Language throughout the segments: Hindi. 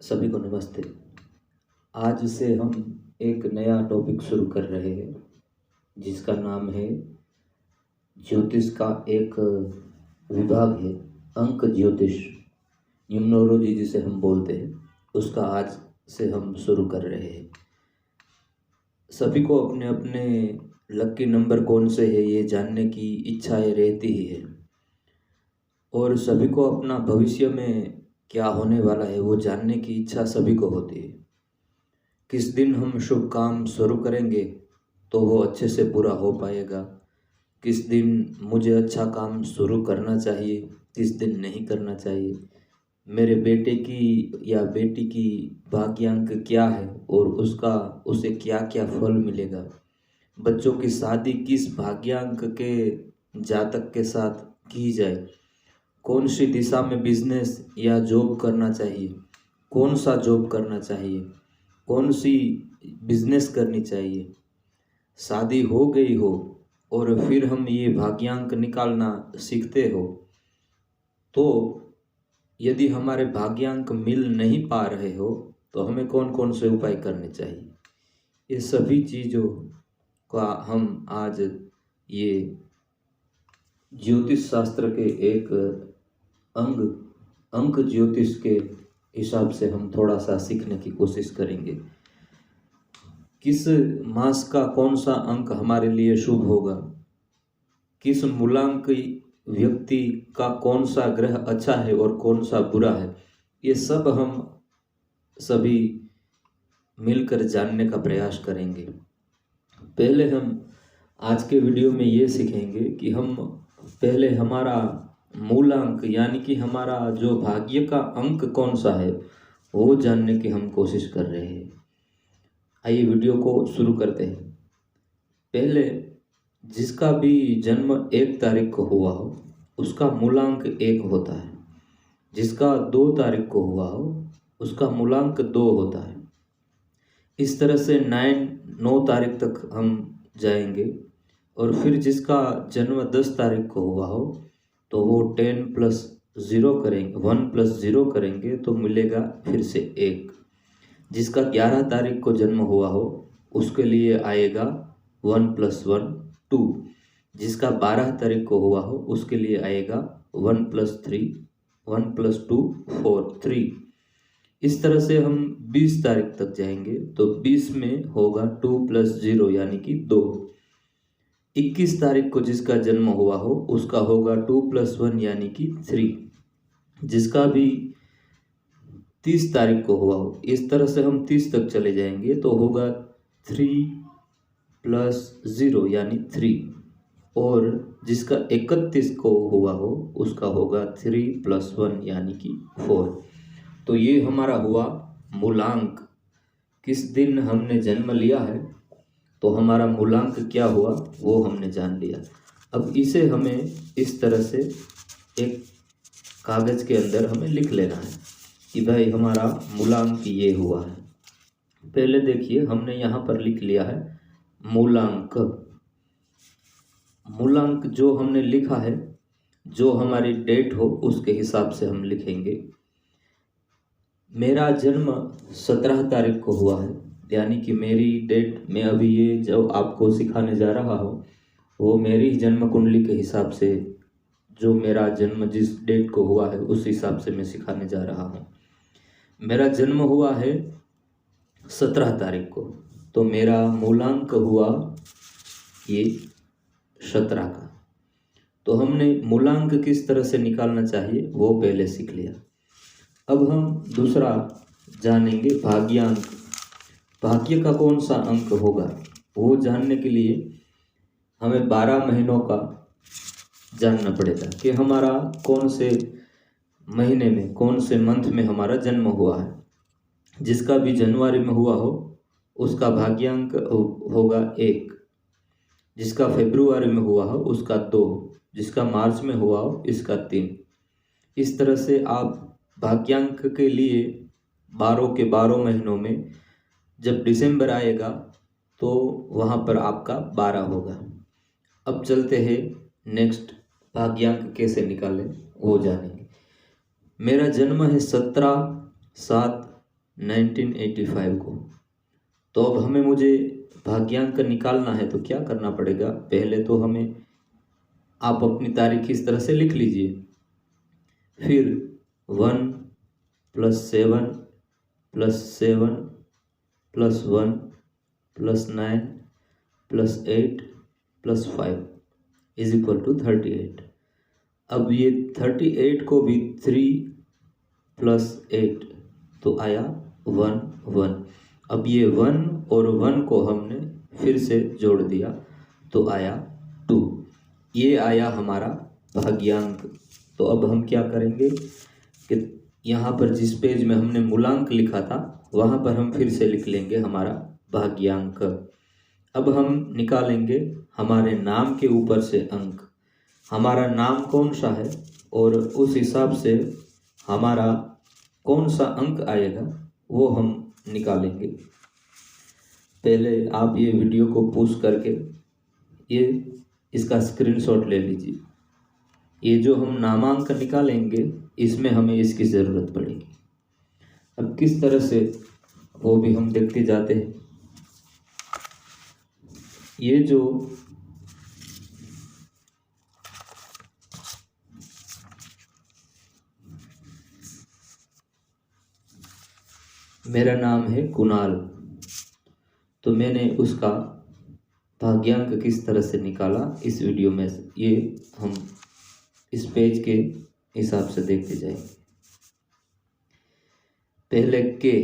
सभी को नमस्ते। आज से हम एक नया टॉपिक शुरू कर रहे हैं जिसका नाम है ज्योतिष का एक विभाग है अंक ज्योतिष, न्यूमरोलॉजी जिसे हम बोलते हैं, उसका आज से हम शुरू कर रहे हैं। सभी को अपने अपने लकी नंबर कौन से है ये जानने की इच्छाएं रहती ही है और सभी को अपना भविष्य में क्या होने वाला है वो जानने की इच्छा सभी को होती है। किस दिन हम शुभ काम शुरू करेंगे तो वो अच्छे से पूरा हो पाएगा, किस दिन मुझे अच्छा काम शुरू करना चाहिए, किस दिन नहीं करना चाहिए, मेरे बेटे की या बेटी की भाग्यांक क्या है और उसे क्या क्या फल मिलेगा, बच्चों की शादी किस भाग्यांक के जातक के साथ की जाए, कौन सी दिशा में बिजनेस या जॉब करना चाहिए, कौन सा जॉब करना चाहिए, कौन सी बिजनेस करनी चाहिए, शादी हो गई हो और फिर हम ये भाग्यांक निकालना सीखते हो तो यदि हमारे भाग्यांक मिल नहीं पा रहे हो तो हमें कौन कौन से उपाय करने चाहिए। ये सभी चीज़ों का हम आज ये ज्योतिष शास्त्र के एक अंक ज्योतिष के हिसाब से हम थोड़ा सा सीखने की कोशिश करेंगे। किस मास का कौन सा अंक हमारे लिए शुभ होगा, किस मूलांक व्यक्ति का कौन सा ग्रह अच्छा है और कौन सा बुरा है, ये सब हम सभी मिलकर जानने का प्रयास करेंगे। पहले हम आज के वीडियो में ये सीखेंगे कि हम पहले हमारा मूलांक यानी कि हमारा जो भाग्य का अंक कौन सा है वो जानने की हम कोशिश कर रहे हैं। आइए वीडियो को शुरू करते हैं। पहले जिसका भी जन्म 1 तारीख को हुआ हो उसका मूलांक 1 होता है, जिसका 2 तारीख को हुआ हो उसका मूलांक 2 होता है। इस तरह से 9 तारीख तक हम जाएंगे और फिर जिसका जन्म 10 तारीख को हुआ हो तो वो 10 + 0 करेंगे, 1 + 0 करेंगे तो मिलेगा फिर से 1। जिसका 11 तारीख को जन्म हुआ हो उसके लिए आएगा 1 + 1 2। जिसका 12 तारीख को हुआ हो उसके लिए आएगा 1 + 3 1 + 2 4 3। इस तरह से हम 20 तारीख तक जाएंगे तो 20 में होगा 2 + 0 यानी कि 2। 21 तारीख को जिसका जन्म हुआ हो उसका होगा 2 + 1 यानी कि 3। जिसका भी 30 तारीख को हुआ हो, इस तरह से हम 30 तक चले जाएंगे तो होगा 3 + 0 यानी 3। और जिसका 31 को हुआ हो उसका होगा 3 + 1 यानी कि 4। तो ये हमारा हुआ मूलांक। किस दिन हमने जन्म लिया है तो हमारा मूलांक क्या हुआ वो हमने जान लिया। अब इसे हमें इस तरह से एक कागज़ के अंदर हमें लिख लेना है कि भाई हमारा मूलांक ये हुआ है। पहले देखिए हमने यहाँ पर लिख लिया है मूलांक। मूलांक जो हमने लिखा है, जो हमारी डेट हो उसके हिसाब से हम लिखेंगे। मेरा जन्म 17 तारीख को हुआ है यानी कि मेरी डेट में अभी ये जो आपको सिखाने जा रहा हूँ वो मेरी जन्म कुंडली के हिसाब से, जो मेरा जन्म जिस डेट को हुआ है उस हिसाब से मैं सिखाने जा रहा हूँ। मेरा जन्म हुआ है 17 तारीख को तो मेरा मूलांक हुआ ये 17 का। तो हमने मूलांक किस तरह से निकालना चाहिए वो पहले सीख लिया। अब हम दूसरा जानेंगे भाग्यांक। भाग्य का कौन सा अंक होगा वो जानने के लिए हमें 12 महीनों का जानना पड़ेगा कि हमारा कौन से महीने में, कौन से मंथ में हमारा जन्म हुआ है। जिसका भी जनवरी में हुआ हो उसका भाग्यांक होगा 1, जिसका फरवरी में हुआ हो उसका 2, जिसका मार्च में हुआ हो इसका 3। इस तरह से आप भाग्यांक के लिए 12 के 12 महीनों में जब दिसंबर आएगा तो वहाँ पर आपका 12 होगा। अब चलते हैं नेक्स्ट, भाग्यांक कैसे निकालें वो जानेंगे। मेरा जन्म है 17/7 1985 को। तो अब हमें मुझे भाग्यांक निकालना है तो क्या करना पड़ेगा, पहले तो हमें, आप अपनी तारीख इस तरह से लिख लीजिए, फिर 1 + 7 + 7 + 1 + 9 + 8 + 5 = 38। अब ये 38 को भी 3 + 8 तो आया 1 1। अब ये 1 और 1 को हमने फिर से जोड़ दिया तो आया 2। ये आया हमारा भाग्यांक। तो अब हम क्या करेंगे कि यहाँ पर जिस पेज में हमने मूलांक लिखा था वहाँ पर हम फिर से लिख लेंगे हमारा भाग्यांक। अब हम निकालेंगे हमारे नाम के ऊपर से अंक, हमारा नाम कौन सा है और उस हिसाब से हमारा कौन सा अंक आएगा वो हम निकालेंगे। पहले आप ये वीडियो को पुश करके इसका स्क्रीनशॉट ले लीजिए। ये जो हम नामांक निकालेंगे इसमें हमें इसकी ज़रूरत पड़ेगी। अब किस तरह से वो भी हम देखते जाते हैं। ये जो मेरा नाम है कुणाल, तो मैंने उसका भाग्यांक किस तरह से निकाला इस वीडियो में, ये हम इस पेज के हिसाब से देखते जाएंगे। पहले के,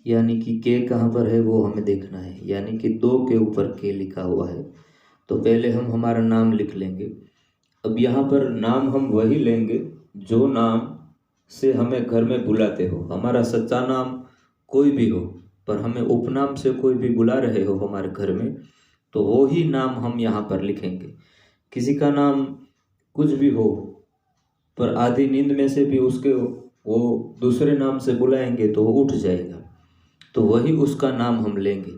यानी कि के कहाँ पर है वो हमें देखना है, यानी कि 2 के ऊपर के लिखा हुआ है। तो पहले हम हमारा नाम लिख लेंगे। अब यहाँ पर नाम हम वही लेंगे जो नाम से हमें घर में बुलाते हो। हमारा सच्चा नाम कोई भी हो, पर हमें उपनाम से कोई भी बुला रहे हो हमारे घर में, तो वो ही नाम हम यहाँ पर लिखेंगे। किसी का नाम कुछ भी हो, पर आधी नींद में से भी उसके वो दूसरे नाम से बुलाएंगे तो वो उठ जाएगा, तो वही उसका नाम हम लेंगे।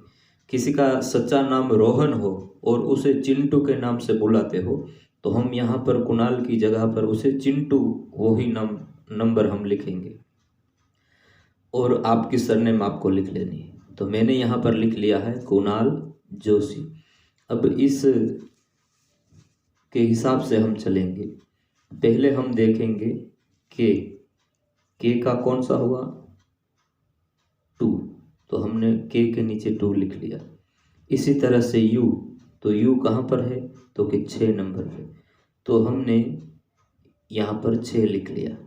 किसी का सच्चा नाम रोहन हो और उसे चिंटू के नाम से बुलाते हो, तो हम यहाँ पर कुणाल की जगह पर उसे चिंटू वही नंबर हम लिखेंगे और आपकी सरनेम आपको लिख लेनी है। तो मैंने यहाँ पर लिख लिया है कुणाल जोशी। अब इस के हिसाब से हम चलेंगे। पहले हम देखेंगे के का कौन सा हुआ 2, तो हमने के नीचे 2 लिख लिया। इसी तरह से यू, तो यू कहाँ पर है तो कि 6 नंबर पे, तो हमने यहाँ पर 6 लिख लिया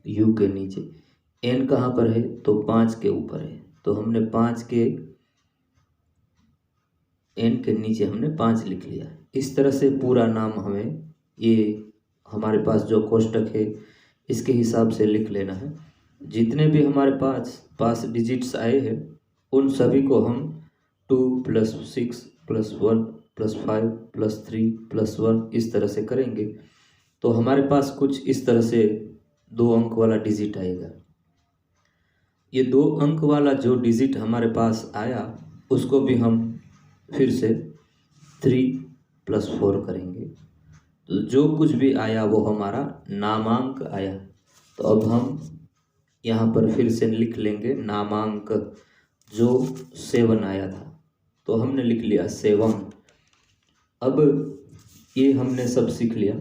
यू के नीचे। एन कहाँ पर है तो 5 के ऊपर है, तो हमने 5 के एन के नीचे हमने 5 लिख लिया। इस तरह से पूरा नाम हमें ये हमारे पास जो कोष्टक है इसके हिसाब से लिख लेना है। जितने भी हमारे पास डिजिट्स आए हैं उन सभी को हम 2 + 6 + 1 + 5 + 3 + 1 इस तरह से करेंगे, तो हमारे पास कुछ इस तरह से 2 अंक वाला डिजिट आएगा। ये 2 अंक वाला जो डिजिट हमारे पास आया उसको भी हम फिर से 3 + 4 करेंगे, तो जो कुछ भी आया वो हमारा नामांक आया। तो अब हम यहाँ पर फिर से लिख लेंगे नामांक, जो 7 आया था तो हमने लिख लिया 7। अब ये हमने सब सीख लिया।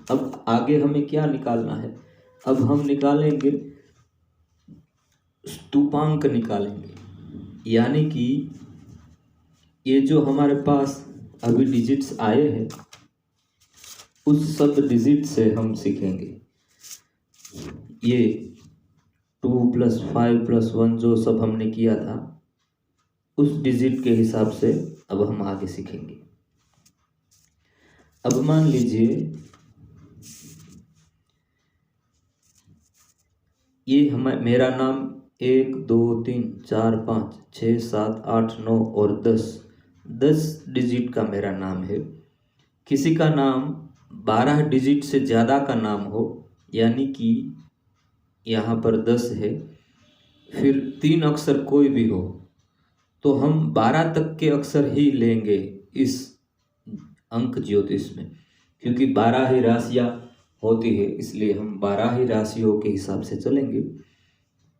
अब आगे हमें क्या निकालना है, अब हम निकालेंगे स्तूपांक निकालेंगे, यानी कि ये जो हमारे पास अभी डिजिट्स आए हैं उस सब डिजिट से हम सीखेंगे। ये 2 + 5 + 1 जो सब हमने किया था उस डिजिट के हिसाब से अब हम आगे सीखेंगे। अब मान लीजिए ये मेरा नाम 1 2 3 4 5 6 7 8 9 और 10 डिजिट का मेरा नाम है। किसी का नाम 12 डिजिट से ज़्यादा का नाम हो, यानी कि यहाँ पर 10 है, फिर 3 अक्षर कोई भी हो, तो हम 12 तक के अक्षर ही लेंगे इस अंक ज्योतिष में, क्योंकि 12 ही राशियाँ होती है, इसलिए हम 12 ही राशियों के हिसाब से चलेंगे।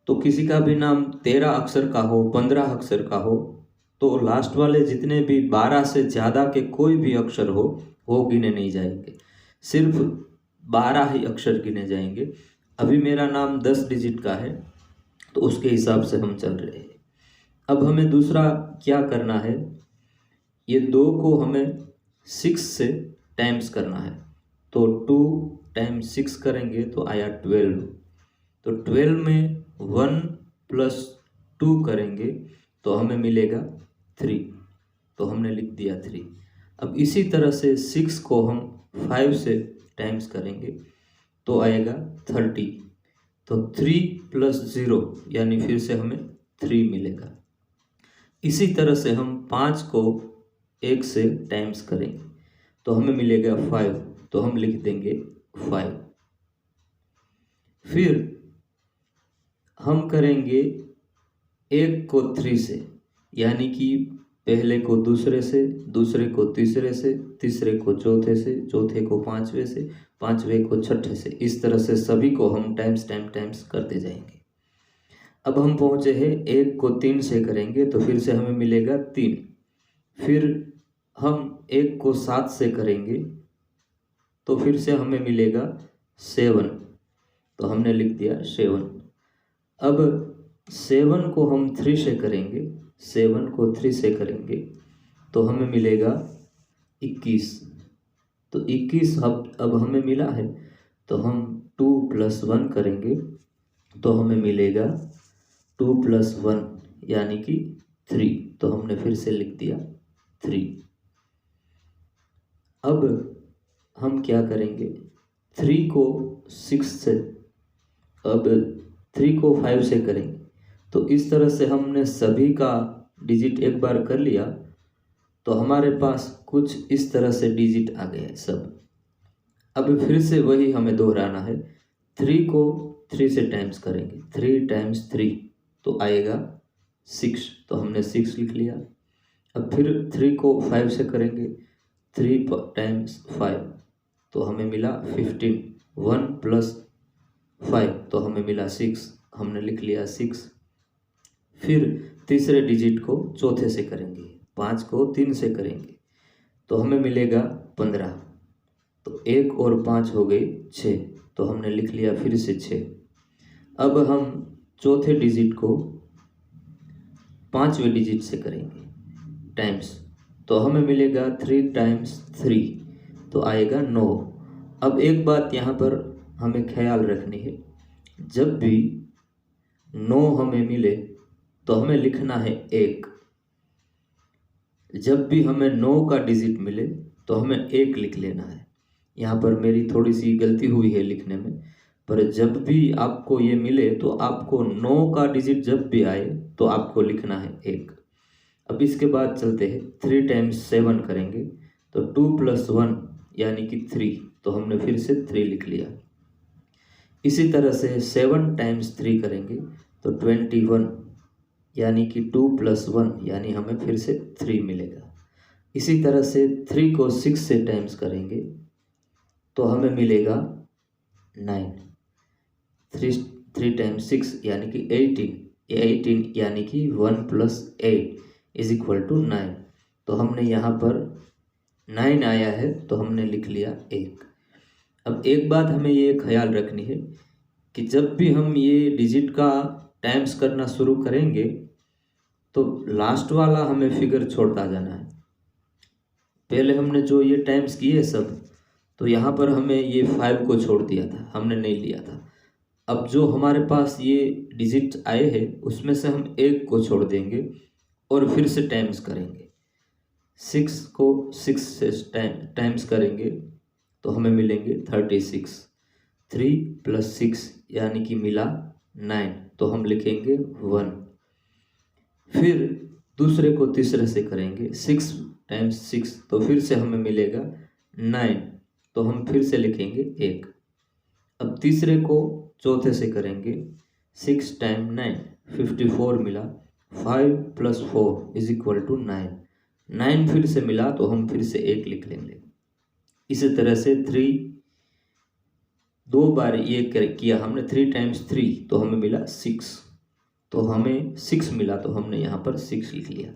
तो किसी का भी नाम 13 अक्षर का हो, 15 अक्षर का हो, तो लास्ट वाले जितने भी 12 से ज़्यादा के कोई भी अक्षर हो वो गिने नहीं जाएंगे, सिर्फ 12 ही अक्षर गिने जाएंगे। अभी मेरा नाम 10 डिजिट का है तो उसके हिसाब से हम चल रहे हैं। अब हमें दूसरा क्या करना है, ये 2 को हमें 6 से टाइम्स करना है। तो 2 टाइम्स 6 करेंगे तो आया 12। तो 12 में 1 + 2 करेंगे तो हमें मिलेगा 3, तो हमने लिख दिया 3। अब इसी तरह से 6 को हम 5 से टाइम्स करेंगे तो आएगा 30। तो 3 + 0 यानी फिर से हमें 3 मिलेगा। इसी तरह से हम 5 को 1 से टाइम्स करेंगे तो हमें मिलेगा 5, तो हम लिख देंगे 5। फिर हम करेंगे 1 को 3 से, यानी कि पहले को दूसरे से, दूसरे को तीसरे से, तीसरे को चौथे से, चौथे को पांचवे से, पांचवे को छठे से। इस तरह से सभी को हम टाइम्स करते जाएंगे। अब हम पहुंचे हैं 1 को 3 से करेंगे तो फिर से हमें मिलेगा 3। फिर हम 1 को 7 से करेंगे तो फिर से हमें मिलेगा 7, तो हमने लिख दिया 7। अब 7 को हम 3 से करेंगे, 7 को 3 से करेंगे तो हमें मिलेगा 21। तो 21 अब हमें मिला है तो हम 2 + 1 करेंगे तो हमें मिलेगा 2 + 1 यानी कि 3, तो हमने फिर से लिख दिया 3। अब हम क्या करेंगे, 3 को 6 से, अब 3 को 5 से करेंगे। तो इस तरह से हमने सभी का डिजिट एक बार कर लिया तो हमारे पास कुछ इस तरह से डिजिट आ गए सब। अब फिर से वही हमें दोहराना है। 3 को 3 से टाइम्स करेंगे, 3 × 3 तो आएगा 6, तो हमने 6 लिख लिया। अब फिर 3 को 5 से करेंगे, 3 × 5 तो हमें मिला 15। 1 + 5 तो हमें मिला 6, हमने लिख लिया 6। फिर तीसरे डिजिट को चौथे से करेंगे, 5 को 3 से करेंगे तो हमें मिलेगा 15। तो 1 और 5 हो गए 6, तो हमने लिख लिया फिर से 6। अब हम चौथे डिजिट को 5वें डिजिट से करेंगे टाइम्स, तो हमें मिलेगा 3 × 3 तो आएगा 9। अब एक बात यहाँ पर हमें ख्याल रखनी है, जब भी 9 हमें मिले तो हमें लिखना है 1। जब भी हमें 9 का डिजिट मिले तो हमें 1 लिख लेना है। यहाँ पर मेरी थोड़ी सी गलती हुई है लिखने में, पर जब भी आपको ये मिले तो आपको 9 का डिजिट जब भी आए तो आपको लिखना है 1। अब इसके बाद चलते हैं 3 × 7 करेंगे तो 2 + 1 यानी कि 3, तो हमने फिर से 3 लिख लिया। इसी तरह से 7 × 3 करेंगे तो 21 यानी कि 2 + 1 यानी हमें फिर से 3 मिलेगा। इसी तरह से 3 को 6 से टाइम्स करेंगे तो हमें मिलेगा 9। 3 × 6 यानी कि 18 यानी कि 1 + 8 = 9, तो हमने यहाँ पर 9 आया है तो हमने लिख लिया 1। अब एक बात हमें ये ख्याल रखनी है कि जब भी हम ये डिजिट का टाइम्स करना शुरू करेंगे तो लास्ट वाला हमें फिगर छोड़ता जाना है। पहले हमने जो ये टाइम्स किए सब, तो यहाँ पर हमें ये 5 को छोड़ दिया था, हमने नहीं लिया था। अब जो हमारे पास ये डिजिट आए हैं उसमें से हम 1 को छोड़ देंगे और फिर से टाइम्स करेंगे। 6 को 6 से टाइम्स करेंगे तो हमें मिलेंगे 36। 3 + 6 यानी कि मिला 9, तो हम लिखेंगे 1। फिर दूसरे को तीसरे से करेंगे 6 × 6 तो फिर से हमें मिलेगा 9, तो हम फिर से लिखेंगे 1। अब तीसरे को चौथे से करेंगे 6 × 9 54 मिला, 5 + 4 = 9। 9 फिर से मिला तो हम फिर से 1 लिख लेंगे। इसी तरह से 3 2 बार ये किया हमने, 3 × 3 तो हमें मिला 6, तो हमें 6 मिला, तो हमने यहाँ पर 6 लिख लिया।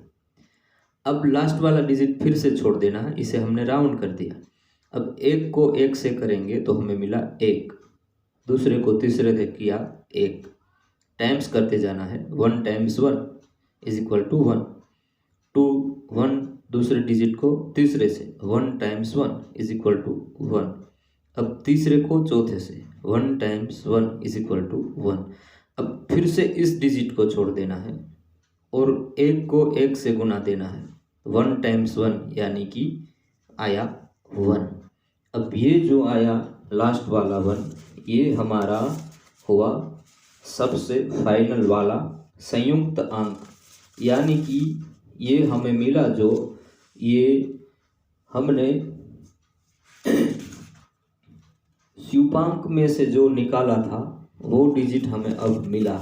अब लास्ट वाला डिजिट फिर से छोड़ देना है, इसे हमने राउंड कर दिया। अब 1 को 1 से करेंगे तो हमें मिला 1, दूसरे को तीसरे से किया 1, टाइम्स करते जाना है। 1 टाइम्स 1 इज इक्वल टू 1, 1 दूसरे डिजिट को तीसरे से 1 टाइम्स 1 इज इक्वल टू 1। अब तीसरे को चौथे से 1 टाइम्स 1 इज इक्वल टू 1। अब फिर से इस डिजिट को छोड़ देना है और 1 को 1 से गुना देना है। 1 टाइम्स 1 यानी कि आया 1। अब ये जो आया लास्ट वाला 1, ये हमारा हुआ सबसे फाइनल वाला संयुक्त अंक, यानी कि ये हमें मिला जो ये हमने सूपांक में से जो निकाला था वो डिजिट हमें अब मिला,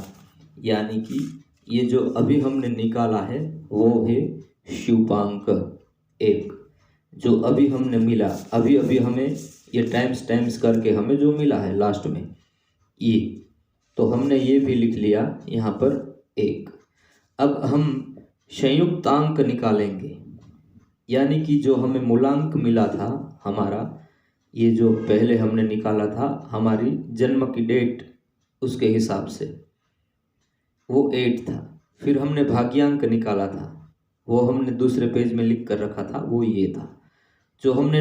यानी कि ये जो अभी हमने निकाला है वो है सूपांक 1, जो अभी हमने मिला। अभी हमें ये टाइम्स करके हमें जो मिला है लास्ट में ये, तो हमने ये भी लिख लिया यहाँ पर 1। अब हम संयुक्त अंक निकालेंगे, यानी कि जो हमें मूलांक मिला था हमारा, ये जो पहले हमने निकाला था हमारी जन्म की डेट, उसके हिसाब से वो 8 था। फिर हमने भाग्यांक निकाला था, वो हमने दूसरे पेज में लिख कर रखा था, वो ये था। जो हमने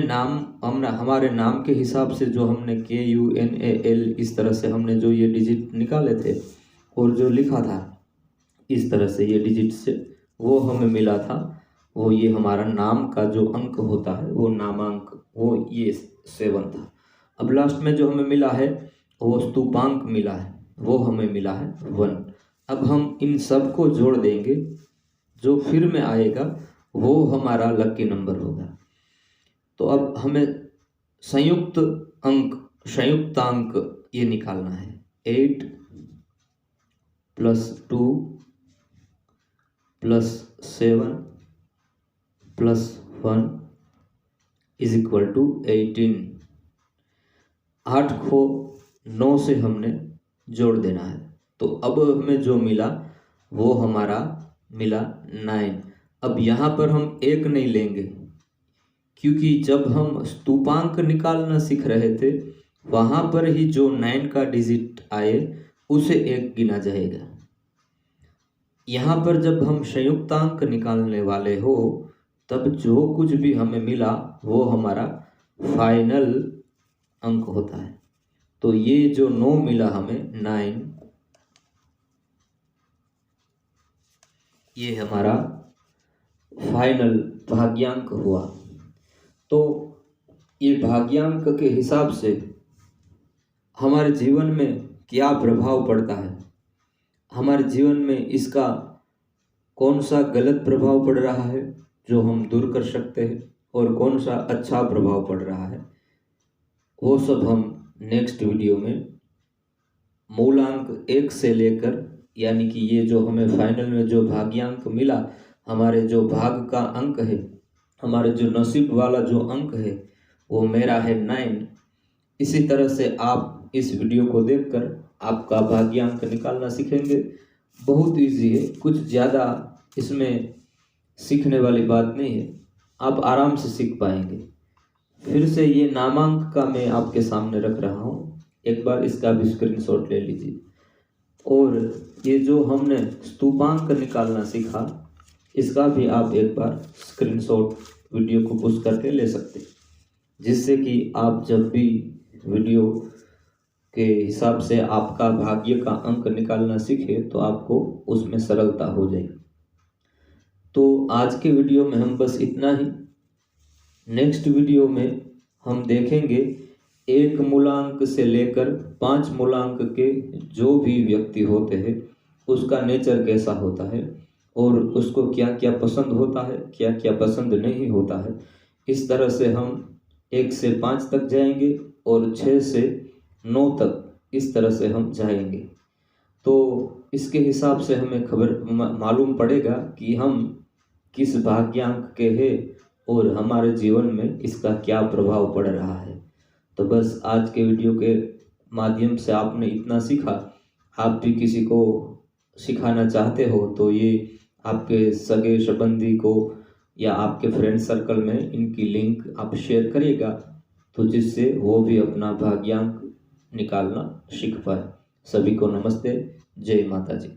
हमारे नाम के हिसाब से जो हमने KUNAL इस तरह से हमने जो ये डिजिट निकाले थे और जो लिखा था इस तरह से ये डिजिट से, वो हमें मिला था, वो ये हमारा नाम का जो अंक होता है वो नामांक, वो ये 7 था। अब लास्ट में जो हमें मिला है वो स्तूपांक मिला है, वो हमें मिला है 1। अब हम इन सब को जोड़ देंगे, जो फिर में आएगा वो हमारा लकी नंबर होगा। तो अब हमें संयुक्तांक ये निकालना है। 8 + 2 + 7 + 1 इज इक्वल टू 18। 8 को 9 से हमने जोड़ देना है, तो अब हमें जो मिला वो हमारा मिला 9। अब यहाँ पर हम 1 नहीं लेंगे, क्योंकि जब हम स्तूपांक निकालना सीख रहे थे वहाँ पर ही जो 9 का डिजिट आए उसे 1 गिना जाएगा। यहाँ पर जब हम संयुक्तांक निकालने वाले हो तब जो कुछ भी हमें मिला वो हमारा फाइनल अंक होता है। तो ये जो 9 मिला हमें 9, ये हमारा फाइनल भाग्यांक हुआ। तो ये भाग्यांक के हिसाब से हमारे जीवन में क्या प्रभाव पड़ता है, हमारे जीवन में इसका कौन सा गलत प्रभाव पड़ रहा है जो हम दूर कर सकते हैं और कौन सा अच्छा प्रभाव पड़ रहा है, वो सब हम नेक्स्ट वीडियो में मूलांक 1 से लेकर, यानी कि ये जो हमें फाइनल में जो भाग्यांक मिला, हमारे जो भाग का अंक है, हमारे जो नसीब वाला जो अंक है वो मेरा है 9। इसी तरह से आप इस वीडियो को देखकर आपका भाग्यांक निकालना सीखेंगे। बहुत इजी है, कुछ ज़्यादा इसमें सीखने वाली बात नहीं है, आप आराम से सीख पाएंगे। फिर से ये नामांक का मैं आपके सामने रख रहा हूँ, एक बार इसका भी स्क्रीनशॉट ले लीजिए। और ये जो हमने स्तूपांक निकालना सीखा, इसका भी आप एक बार स्क्रीनशॉट वीडियो को पुश करके ले सकते हैं, जिससे कि आप जब भी वीडियो के हिसाब से आपका भाग्य का अंक निकालना सीखे तो आपको उसमें सरलता हो जाए। तो आज के वीडियो में हम बस इतना ही। नेक्स्ट वीडियो में हम देखेंगे 1 मूलांक से लेकर 5 मूलांक के जो भी व्यक्ति होते हैं उसका नेचर कैसा होता है और उसको क्या क्या पसंद होता है, क्या क्या पसंद नहीं होता है। इस तरह से हम 1 से 5 तक जाएंगे और 6 से 9 तक इस तरह से हम जाएंगे। तो इसके हिसाब से हमें मालूम पड़ेगा कि हम किस भाग्यांक के हैं और हमारे जीवन में इसका क्या प्रभाव पड़ रहा है। तो बस आज के वीडियो के माध्यम से आपने इतना सीखा। आप भी किसी को सिखाना चाहते हो तो ये आपके सगे संबंधी को या आपके फ्रेंड सर्कल में इनकी लिंक आप शेयर करिएगा, तो जिससे वो भी अपना भाग्यांक निकालना सीख पाए। सभी को नमस्ते, जय माता जी।